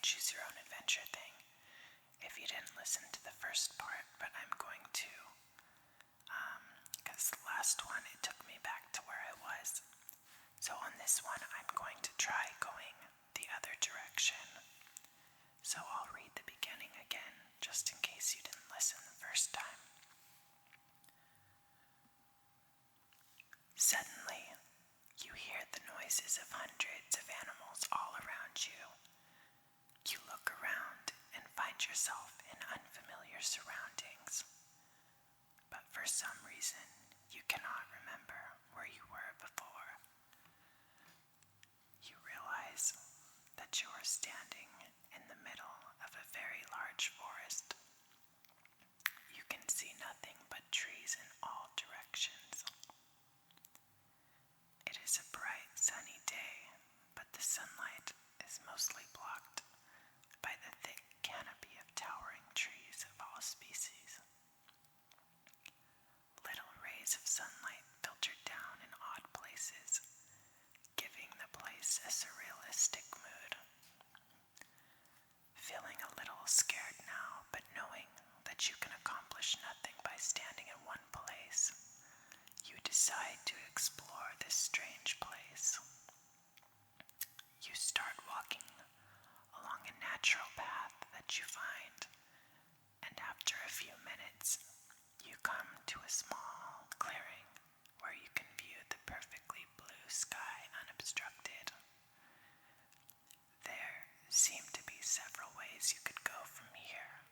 choose your own adventure thing if you didn't listen to the first part, but I'm going to, because the last one, it took me back to where I was. So on this one, I'm going to try going the other direction. So I'll read the beginning again, just in case you didn't listen the first time. Suddenly, you hear the noises of hundreds of animals all around you. You look around and find yourself in unfamiliar surroundings. But for some reason, you cannot remember where you were before. You realize that you are standing in the middle of a very large forest. You can see nothing but trees in all directions. It is a bright, sunny day, but the sunlight is mostly blocked by the thick canopy of towering trees of all species. Little rays of sunlight filtered down in odd places, giving the place a surrealistic mood. Feeling a little scared now, but knowing that you can accomplish nothing by standing in one place, you decide to explore this strange place. You start walking along a natural path that you find, and after a few minutes, you come to a small clearing where you can view the perfectly blue sky unobstructed. There seem to be several ways you could go from here.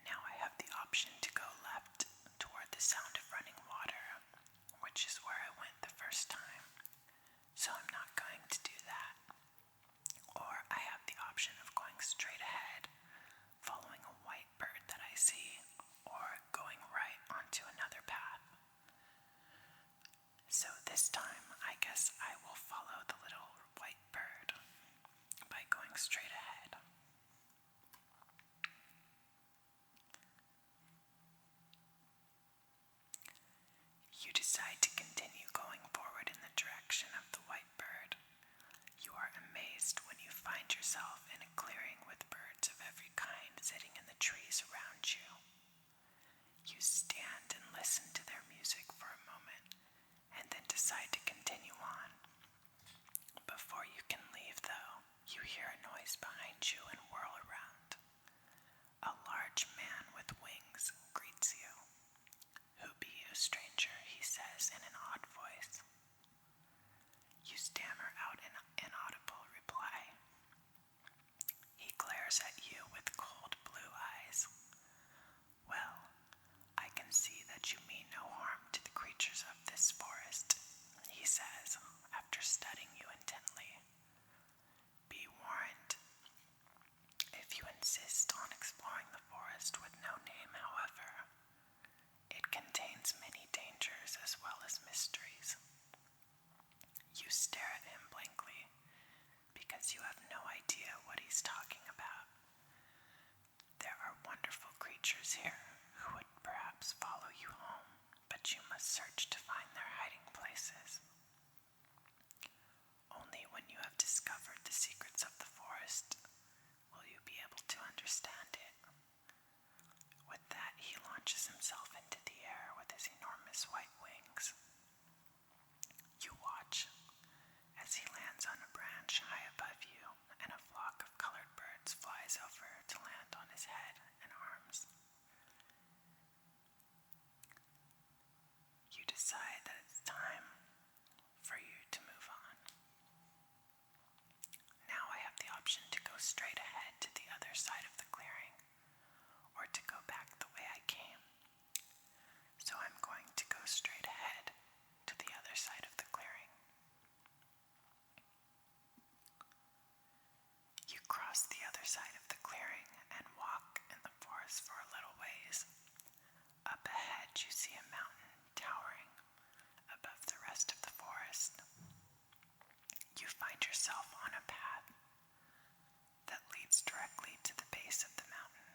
Now I have the option to go left toward the sound of running water, which is where I went the first time, so I'm not going to do that. Or I have the option of going straight ahead, following a white bird that I see, or going right onto another path. So this time, I guess I will follow the little white bird by going straight ahead. You decide to continue going forward in the direction of the white bird. You are amazed when you find yourself in a clearing with birds of every kind sitting in the trees around you. You stand and listen to their music for a moment, and then decide to continue on. Before you can leave, though, you hear a noise behind you and whirl around. A large man with wings greets you. "Who be you, stranger?" he says in an odd voice. You stammer out an inaudible reply. He glares at you with cold blue eyes. "Well, I can see that you mean no harm to the creatures of this forest," he says, after studying you intently. "Be warned. If you insist on exploring the forest with no name, however, it contains many dangers as well as mysteries." You stare at him blankly, because you have no idea what he's talking about. There are wonderful creatures here who would perhaps follow you home, but you must search to find their hiding places. Only when you have discovered the secrets of the forest will you be able to understand it. With that, he launches himself into the air with his enormous white wings. You watch as he lands on a branch high above you, and a flock of colored birds flies over to land on his head and arms. You decide that it's time for you to move on. Now I have the option to go straight ahead to the other side of the clearing, or to go back the way I came. So I'm going to go straight ahead to the other side of the clearing. You cross the other side of the clearing and walk in the forest for a little ways. Up ahead you see a mountain towering above the rest of the forest. You find yourself on a path that leads directly to the base of the mountain.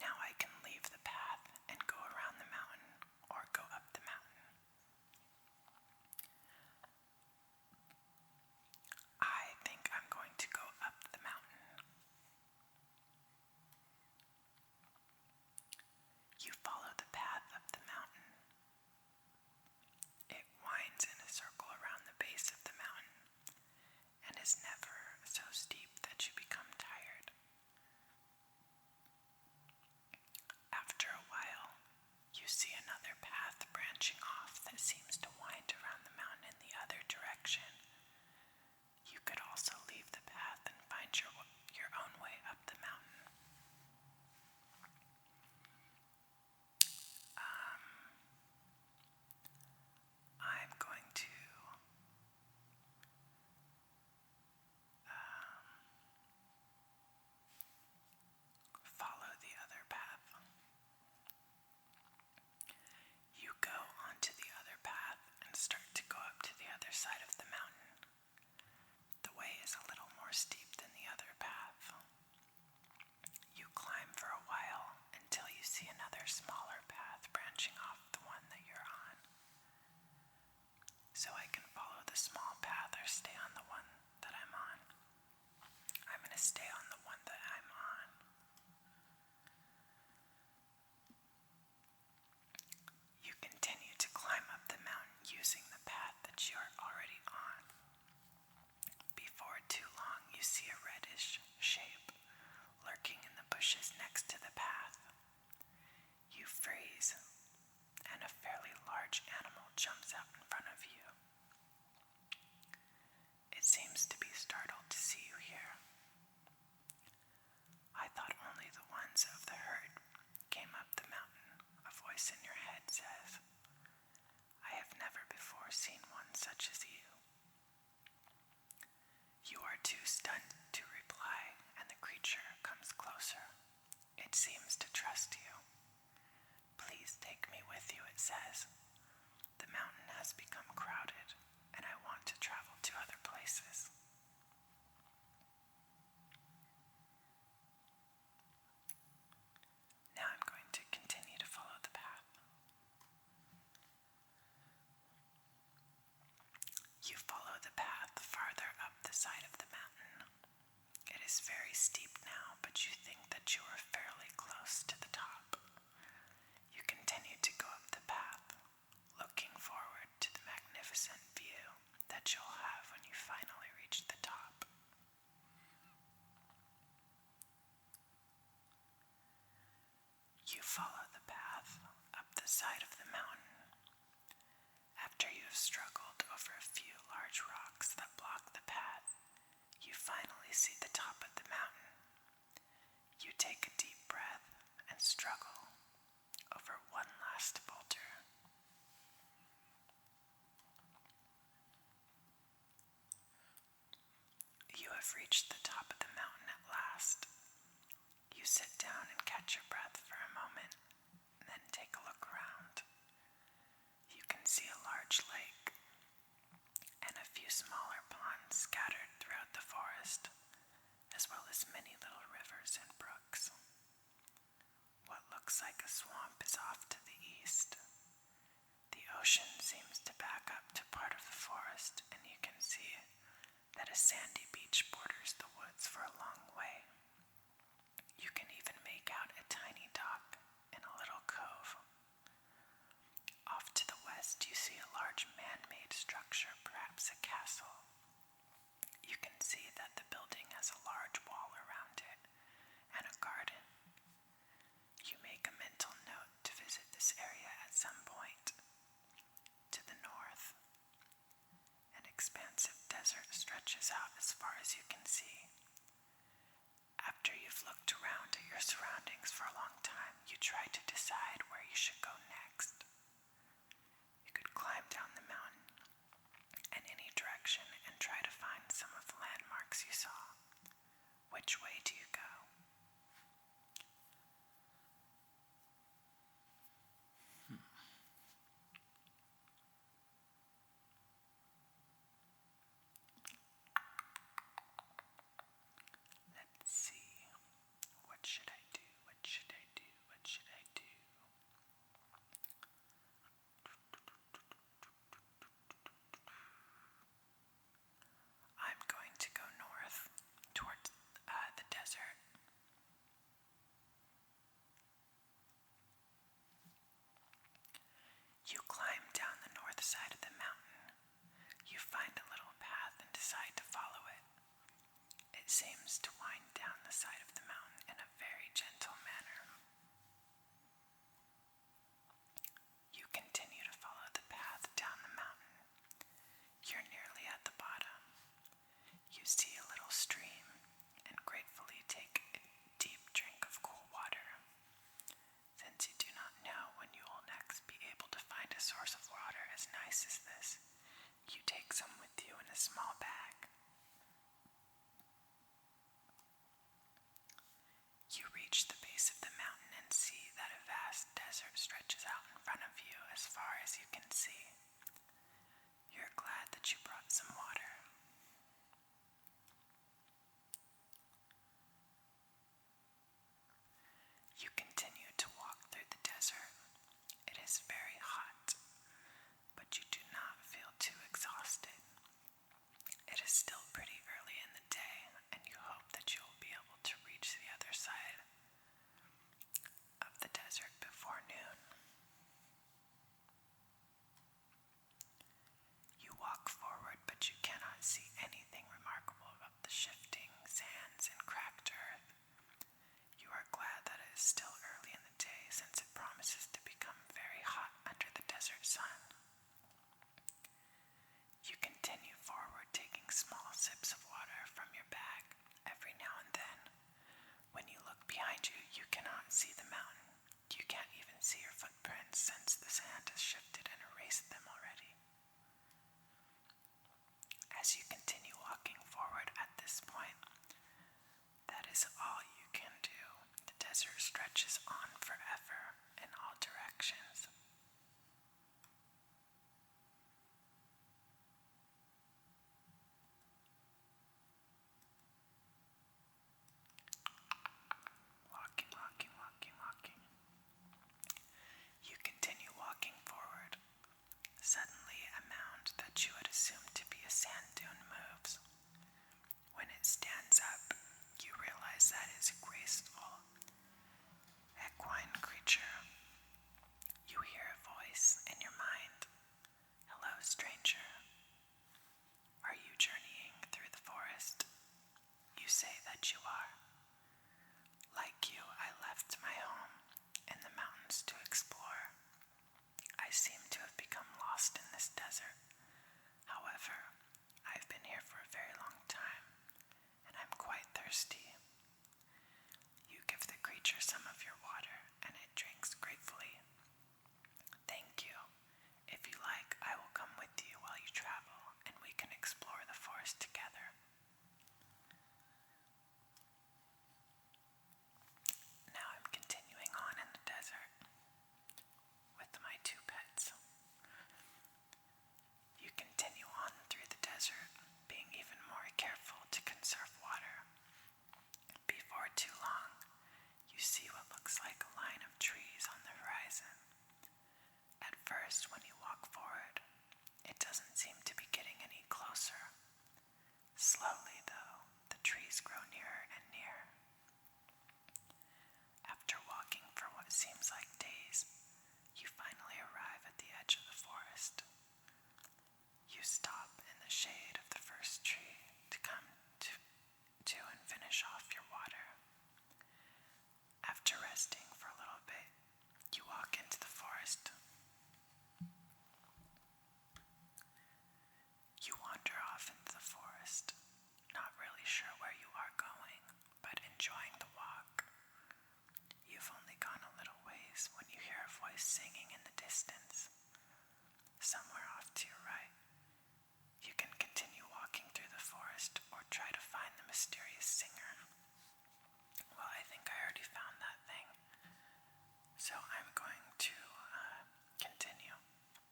Now I can leave the path and go around the mountain, or go up the mountain. stay on the one that I'm on. You continue to climb up the mountain using the path that you're already on. Before too long, you see a reddish shape lurking in the bushes next to the path. You freeze, and a fairly large animal jumps out in front of you. It seems to be startled to see you here. I thought only the ones of the herd came up the mountain, a voice in your head says. I have never before seen one such as you. You are too stunned to reply, and the creature comes closer. It seems to trust you. Please take me with you, it says. The mountain has become crowded, and I want to travel to other places. Now I'm going to continue to follow the path. You follow the path farther up the side of the mountain. It is very steep now, but you think that you are fairly close to the top. You continue to go up the path, looking forward to the magnificent view that you'll have when you finally reach the top. You follow the path up the side of the mountain. After you have struggled over a few large rocks that block the path, you finally see the top of the mountain. You take a deep breath and struggle over one last boulder. You have reached the top of the mountain at last. You sit down and catch your breath for a moment, then take a look around. You can see a large lake and a few smaller ponds scattered throughout the forest, as well as many little rivers and brooks. What looks like a swamp is off to the east. The ocean seems to back up to part of the forest, and you can see that a sandy beach borders the woods for a long way. You can even make out a tiny dock in a little cove. Off to the west, you see a large man-made structure, perhaps a castle. You can see that the building has a large wall around it and a garden. You make a mental note to visit this area at some point. To the north, an expansive desert stretches out as far as you can see. After you've looked around at your surroundings for a long time, you try to decide where you should go next. You could climb down the mountain in any direction and try to find some of the landmarks you saw. Which way do you go? Let's see. What should I do? What should I do? What should I do? sips of water from your bag every now and then. When you look behind you, you cannot see the mountain. You can't even see your footprints since the sand has shifted and erased them already. As you continue walking forward at this point, that is all you can do. The desert stretches on forever in all directions. Walking. You continue walking forward. Suddenly, a mound that you had assumed to be a sand dune moves. When it stands up, you realize that it's a graceful, equine creature. You hear a voice in your mind. Hello, stranger. Are you journeying through the forest? You say that you are. Like you, I left my home in the mountains to explore. I seem to have become lost in this desert. However, I've been here for a very long time, and I'm quite thirsty. You give the creature some of your water, and it drinks gratefully. Thank you. If you like, I will come with you while you travel, and we can explore the forest together. Now I'm continuing on in the desert with my two pets. You continue on through the desert, being even more careful to conserve water. Before too long, you see what looks like a line of trees on the horizon. At first, when you walk forward, it doesn't seem to be getting any closer. Slowly, though, the trees grow nearer and nearer. After walking for what seems like days, you finally arrive at the edge of the forest. You stop in the shade of the first tree to come to and finish off your water. After resting for a little bit, you walk into the forest. You wander off into the forest, not really sure where you are going, but enjoying the walk. You've only gone a little ways when you hear a voice singing in the distance. Somewhere off to your right. You can continue walking through the forest or try to find the mysterious singer. Well, I think I already found that thing. So I'm going to continue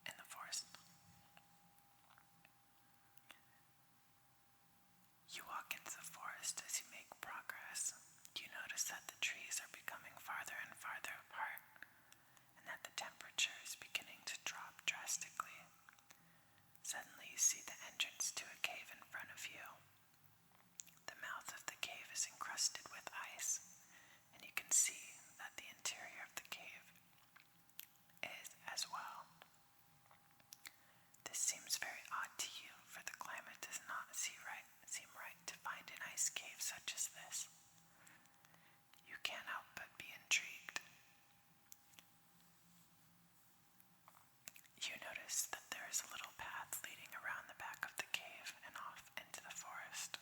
in the forest. You walk into the forest. As you make progress, you notice that the trees are becoming farther and farther apart, and that the temperature is beginning to drop drastically. Suddenly you see the entrance to a cave in front of you. The mouth of the cave is encrusted with ice, and you can see that the interior of the cave is as well. This seems very odd to you, for the climate does not seem right to find an ice cave such as this. You can't help but be intrigued. You notice that there is a little path leading around the back of the cave and off into the forest.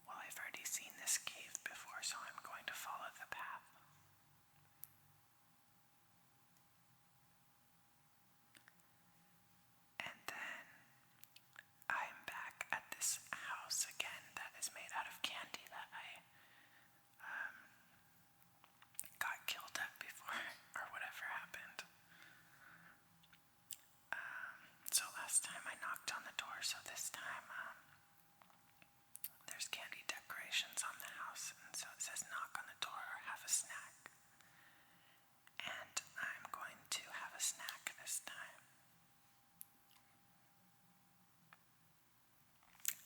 Well, I've already seen this cave before, so I'm going to follow the path. And then I'm back at this house again that is made out of candy that I got killed at before, or whatever happened. So last time I knocked on the door, so this time there's candy decorations on the house, and so it says knock on the door or have a snack. And I'm going to have a snack this time.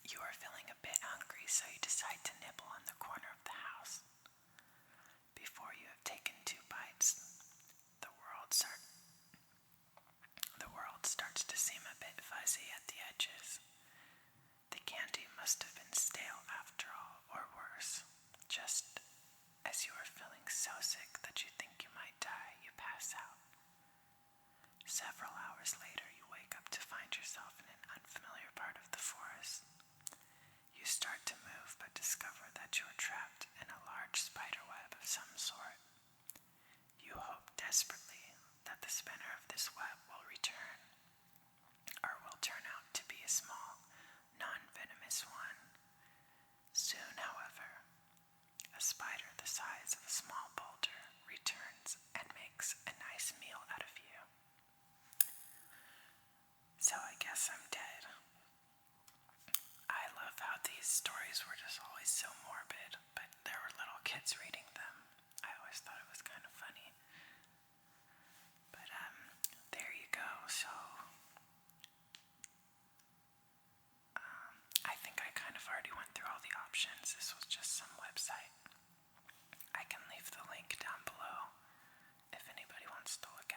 You are feeling a bit hungry, so you decide to nibble on the corner of the house. Before you have taken 2 bites, the world starts to seem a bit fuzzy at the edges. The candy must have been stale after all, or worse. Just as you are feeling so sick that you think you might die, you pass out. Several hours later, you wake up to find yourself in an unfamiliar part of the forest. already went through all the options. This was just some website. I can leave the link down below if anybody wants to look